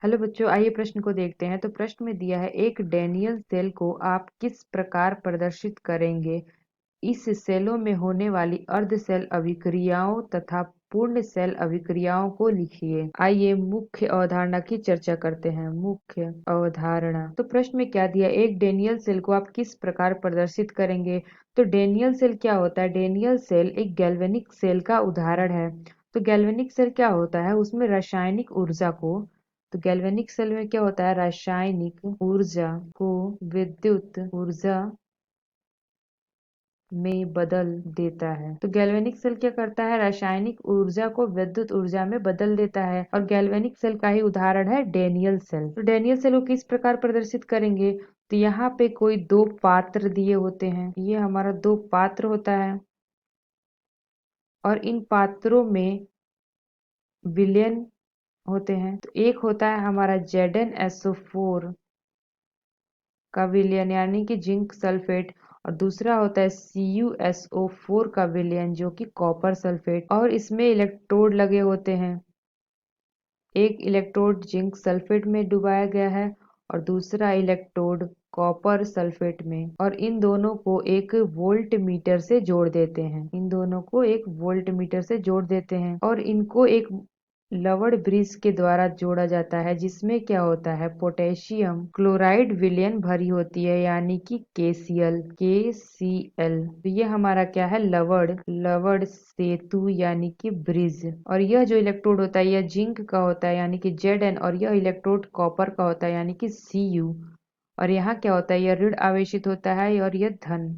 Hello बच्चों, आइए प्रश्न को देखते हैं। तो प्रश्न में दिया है, एक डैनियल सेल को आप किस प्रकार प्रदर्शित करेंगे? इस सेलों में होने वाली अर्ध सेल अभिक्रियाओं तथा पूर्ण सेल अभिक्रियाओं को लिखिए। आइए मुख्य अवधारणा की चर्चा करते हैं। मुख्य अवधारणा। तो प्रश्न में क्या दिया, एक डैनियल सेल को आप किस प्रकार प्रदर्शित करेंगे? तो डैनियल सेल क्या होता है? डैनियल सेल एक गैल्वेनिक सेल का उदाहरण है। तो गैल्वेनिक सेल क्या होता है? उसमें रासायनिक ऊर्जा को, तो गैल्वेनिक सेल में क्या होता है? रासायनिक ऊर्जा को विद्युत ऊर्जा में बदल देता है। तो गैल्वेनिक सेल क्या करता है? रासायनिक ऊर्जा को विद्युत ऊर्जा में बदल देता है। और गैल्वेनिक सेल का ही उदाहरण है डैनियल सेल। तो डैनियल सेल को किस प्रकार प्रदर्शित करेंगे? तो यहाँ पे कोई दो पात्र दिए होते हैं। ये हमारा दो पात्र होता है और इन पात्रों में विलयन होते हैं। तो एक होता है हमारा ZnSO4 का विलयन यानी कि जिंक सल्फेट, और दूसरा होता है CuSO4 का विलयन जो कि कॉपर सल्फेट। और इसमें इलेक्ट्रोड लगे होते हैं। एक इलेक्ट्रोड जिंक सल्फेट में डुबाया गया है और दूसरा इलेक्ट्रोड कॉपर सल्फेट में, और इन दोनों को एक वोल्ट मीटर से जोड़ देते हैं। इन दोनों को एक वोल्ट मीटर से जोड़ देते हैं और इनको एक लवण ब्रिज के द्वारा जोड़ा जाता है, जिसमें क्या होता है? पोटेशियम क्लोराइड विलयन भरी होती है यानी कि KCl। तो ये हमारा क्या है? लवण सेतु यानी कि ब्रिज। और यह जो इलेक्ट्रोड होता है यह जिंक का होता है यानी कि Zn, और यह इलेक्ट्रोड कॉपर का होता है यानी कि Cu। और यहाँ क्या होता है? यह ऋण आवेशित होता है और यह धन।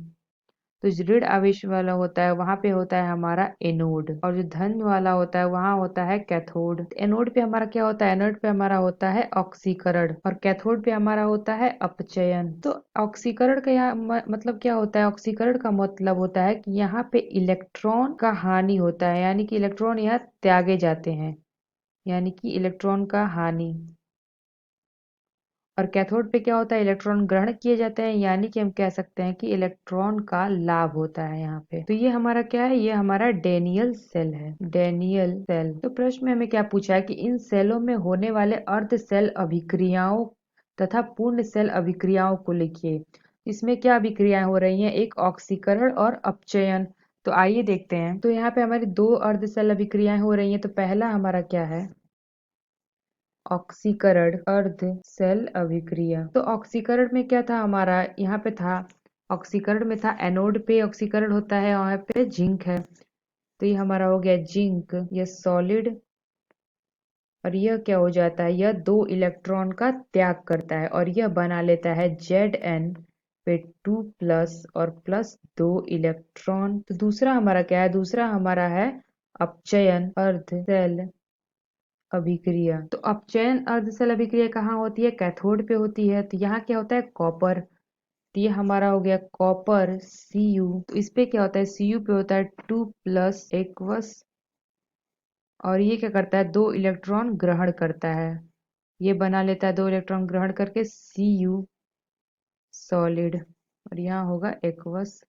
तो जो ऋण आवेश वाला होता है वहां पे होता है हमारा एनोड, और जो धन वाला होता है वहां होता है कैथोड। एनोड पे हमारा क्या होता है? एनोड पे हमारा होता है ऑक्सीकरण और कैथोड पे हमारा होता है अपचयन। तो ऑक्सीकरण का यहाँ मतलब क्या होता है? ऑक्सीकरण का मतलब होता है कि यहाँ पे इलेक्ट्रॉन का हानि होता है यानी कि इलेक्ट्रॉन यहाँ त्यागे जाते हैं, यानी कि इलेक्ट्रॉन का हानि। और कैथोड पे क्या होता है? इलेक्ट्रॉन ग्रहण किए जाते हैं यानी कि हम कह सकते हैं कि इलेक्ट्रॉन का लाभ होता है यहाँ पे। तो ये हमारा क्या है? ये हमारा डैनियल सेल है। Daniell cell. तो प्रश्न में हमें क्या पूछा है कि इन सेलों में होने वाले अर्ध सेल अभिक्रियाओं तथा पूर्ण सेल अभिक्रियाओं को लिखिए। इसमें क्या अभिक्रियाएं हो रही हैं? एक ऑक्सीकरण और अपचयन। तो आइए देखते हैं। तो यहाँ पे हमारी दो अर्ध सेल अभिक्रियाएं हो रही हैं। तो पहला हमारा क्या है? ऑक्सीकरण अर्ध सेल अभिक्रिया। तो ऑक्सीकरण में क्या था हमारा? यहाँ पे था ऑक्सीकरण में था एनोड पे ऑक्सीकरण होता है, यहाँ पे जिंक है। तो ये हमारा हो गया जिंक, ये सॉलिड। और यह क्या हो जाता है? यह दो इलेक्ट्रॉन का त्याग करता है और यह बना लेता है Zn पे 2+ और प्लस दो इलेक्ट्रॉन। तो दूसरा हमारा क्या है? दूसरा हमारा है अपचयन अर्ध सेल अभिक्रिया। तो अपचयन अर्धसेल अभिक्रिया कहाँ होती है? कैथोड पे होती है। तो यहाँ क्या होता है? कॉपर। तो ये हमारा हो गया कॉपर Cu। तो इस पे क्या होता है? Cu पे होता है 2+ एक्वस, और ये क्या करता है? दो इलेक्ट्रॉन ग्रहण करता है। ये बना लेता है दो इलेक्ट्रॉन ग्रहण करके Cu सॉलिड, और यहाँ होगा एक्वस।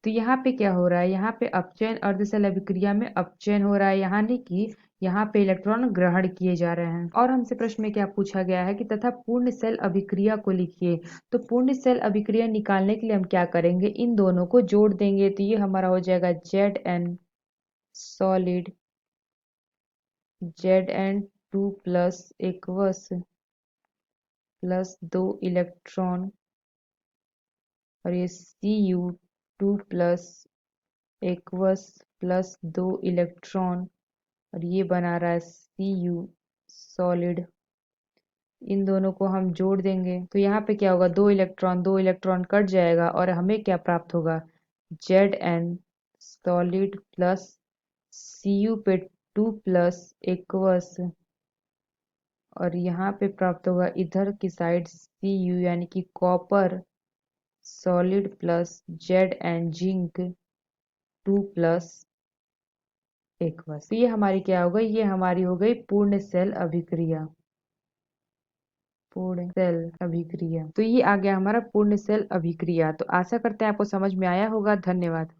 तो यहाँ पे क्या हो रहा है? यहाँ पे अपचयन अर्धसेल अभिक्रिया में अपचयन हो रहा है, यहाँ नहीं कि यहाँ पे इलेक्ट्रॉन ग्रहण किए जा रहे हैं। और हमसे प्रश्न में क्या पूछा गया है कि तथा पूर्ण सेल अभिक्रिया को लिखिए। तो पूर्ण सेल अभिक्रिया निकालने के लिए हम क्या करेंगे? इन दोनों को जोड़ देंगे। तो ये हमारा हो जाएगा Zn solid, Zn 2+ aqueous plus दो इलेक्ट्रॉन, और ये Cu 2+ एक्वस प्लस दो इलेक्ट्रॉन, और ये बना रहा है Cu सॉलिड। इन दोनों को हम जोड़ देंगे तो यहाँ पे क्या होगा? दो इलेक्ट्रॉन कट जाएगा और हमें क्या प्राप्त होगा? Zn सॉलिड प्लस Cu पे 2+ एक्वस, और यहाँ पे प्राप्त होगा इधर की साइड Cu यानी कि copper solid plus Zn zinc 2+ aqueous. तो ये हमारी क्या हो गई? ये हमारी हो गई पूर्ण सेल अभिक्रिया। पूर्ण सेल अभिक्रिया। तो ये आ गया हमारा पूर्ण सेल अभिक्रिया। तो आशा करते हैं आपको समझ में आया होगा। धन्यवाद।